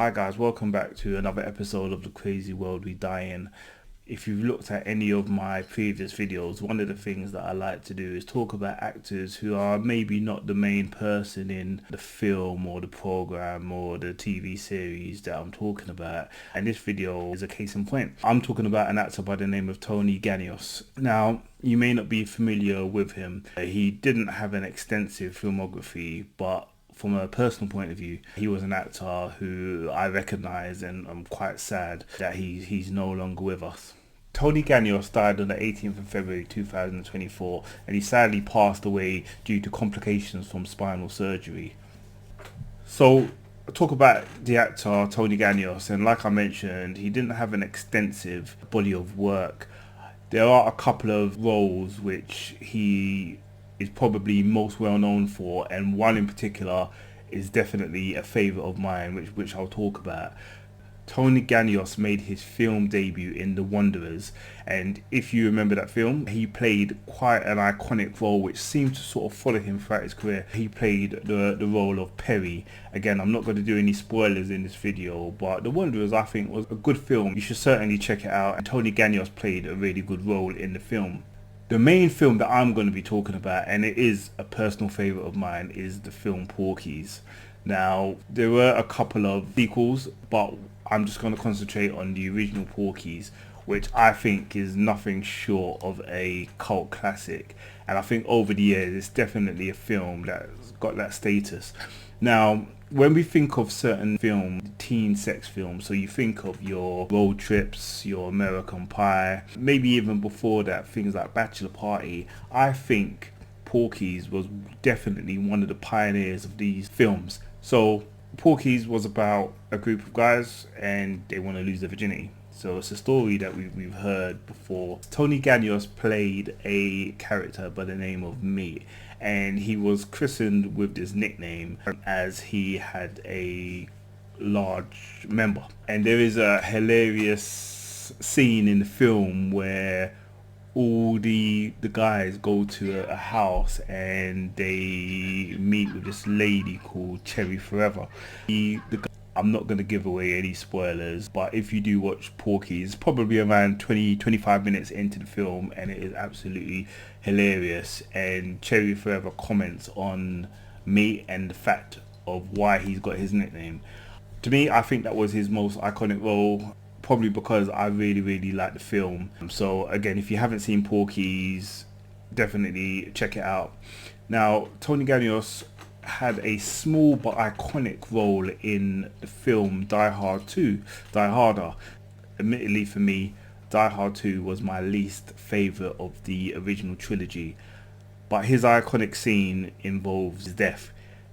Hi guys, welcome back to another episode of the crazy world we die in. If you've looked at any of my previous videos, one of the things that I like to do is talk about actors who are maybe not the main person in the film or the program or the TV series that I'm talking about. And this video is a case in point. I'm talking about an actor by the name of Tony Ganios. Now, you may not be familiar with him. He didn't have an extensive filmography, but from a personal point of view, he was an actor who I recognise, and I'm quite sad that he's no longer with us. Tony Ganios died on the 18th of February 2024, and he sadly passed away due to complications from spinal surgery. So, talk about the actor Tony Ganios, and like I mentioned, he didn't have an extensive body of work. There are a couple of roles which he is probably most well known for, and one in particular is definitely a favourite of mine, which I'll talk about. Tony Ganios made his film debut in The Wanderers, and if you remember that film, he played quite an iconic role which seemed to sort of follow him throughout his career. He played the role of Perry. Again, I'm not going to do any spoilers in this video, but The Wanderers, I think, was a good film. You should certainly check it out, and Tony Ganios played a really good role in the film. The main film that I'm going to be talking about, and it is a personal favourite of mine, is the film Porky's. Now, there were a couple of sequels, but I'm just going to concentrate on the original Porky's, which I think is nothing short of a cult classic. And I think over the years, it's definitely a film that's got that status. Now, when we think of certain films, teen sex films, so you think of your Road Trips, your American Pie, maybe even before that, things like Bachelor Party, I think Porky's was definitely one of the pioneers of these films. So Porky's was about a group of guys and they want to lose their virginity. So it's a story that we've heard before. Tony Ganios played a character by the name of Meat, and he was christened with this nickname as he had a large member. And there is a hilarious scene in the film where all the guys go to a house and they meet with this lady called Cherry Forever. I'm not going to give away any spoilers, but if you do watch Porky, it's probably around 20-25 minutes into the film, and it is absolutely hilarious. And Cherry Forever comments on me and the fact of why he's got his nickname. To me, I think that was his most iconic role, probably because I really like the film. So again, if you haven't seen Porky's, definitely check it out. Now, Tony Ganios had a small but iconic role in the film Die Hard 2, Die Harder. Admittedly for me, Die Hard 2 was my least favourite of the original trilogy, but his iconic scene involves death.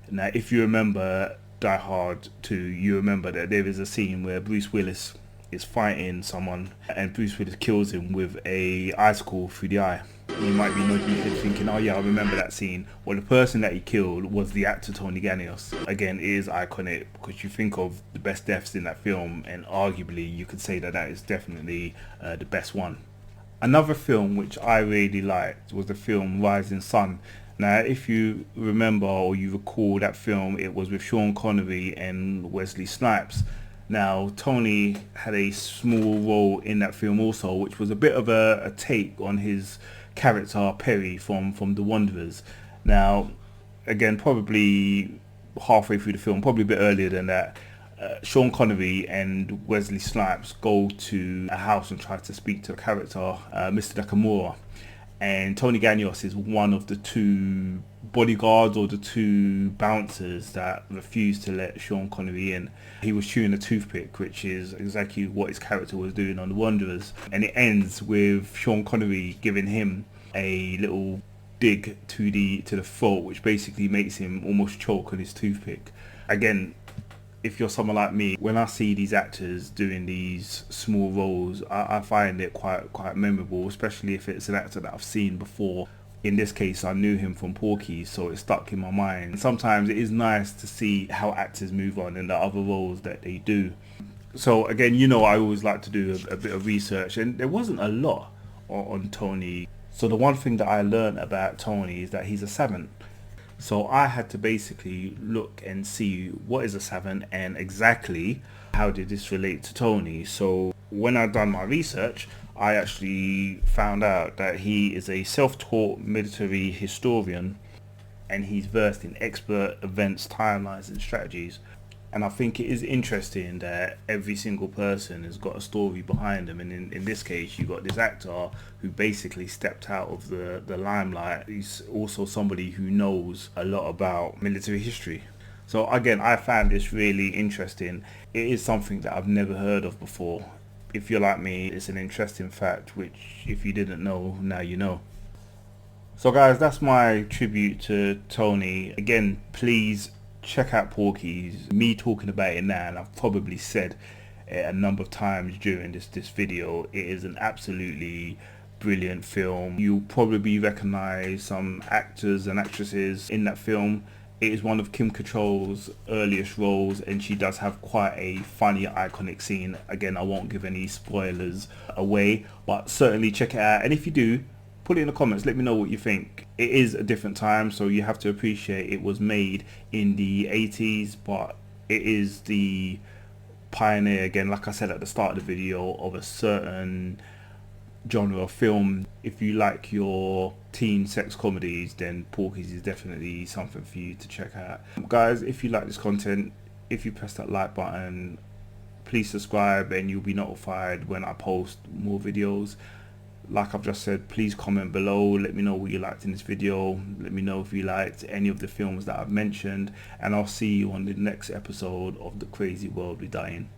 Now, if you remember Die Hard 2, you remember that there is a scene where Bruce Willis is fighting someone and Bruce Willis kills him with a icicle through the eye. You might be nodding your head thinking, oh yeah, I remember that scene. Well, the person that he killed was the actor Tony Ganios. Again, it is iconic because you think of the best deaths in that film, and arguably you could say that that is definitely the best one. Another film which I really liked was the film Rising Sun. Now, if you remember or you recall that film, it was with Sean Connery and Wesley Snipes. Now, Tony had a small role in that film also, which was a bit of a take on his character Perry from The Wanderers. Now, again, probably halfway through the film, probably a bit earlier than that, Sean Connery and Wesley Snipes go to a house and try to speak to a character, Mr. Nakamura. And Tony Ganios is one of the two bodyguards or the two bouncers that refused to let Sean Connery in. He was chewing a toothpick, which is exactly what his character was doing on The Wanderers. And it ends with Sean Connery giving him a little dig to the throat, which basically makes him almost choke on his toothpick. Again, if you're someone like me, when I see these actors doing these small roles, I find it quite memorable, especially if it's an actor that I've seen before. In this case, I knew him from Porky, so it stuck in my mind. Sometimes it is nice to see how actors move on in the other roles that they do. So again, you know, I always like to do a bit of research, and there wasn't a lot on Tony. So the one thing that I learned about Tony is that he's a savant. So I had to basically look and see what is a savant and exactly how did this relate to Tony? So when I done my research, I actually found out that he is a self-taught military historian, and he's versed in expert events, timelines and strategies. And I think it is interesting that every single person has got a story behind them, and in this case you got this actor who basically stepped out of the limelight. He's also somebody who knows a lot about military history. So again, I found this really interesting. It is something that I've never heard of before. If you're like me, it's an interesting fact which, if you didn't know, now you know. So guys, that's my tribute to Tony. Again, please check out Porky's. Me talking about it now, and I've probably said it a number of times during this video, it is an absolutely brilliant film. You'll probably recognize some actors and actresses in that film. It is one of Kim Cattrall's earliest roles, and she does have quite a funny, iconic scene. Again, I won't give any spoilers away, but certainly check it out. And if you do, put it in the comments, let me know what you think. It is a different time, so you have to appreciate it was made in the 80s, but it is the pioneer, again, like I said at the start of the video, of a certain genre of film. If you like your teen sex comedies, then Porky's is definitely something for you to check out. Guys, if you like this content, if you press that like button, please subscribe and you'll be notified when I post more videos. Like I've just said, please comment below, let me know what you liked in this video, let me know if you liked any of the films that I've mentioned, and I'll see you on the next episode of The Crazy World We Die In.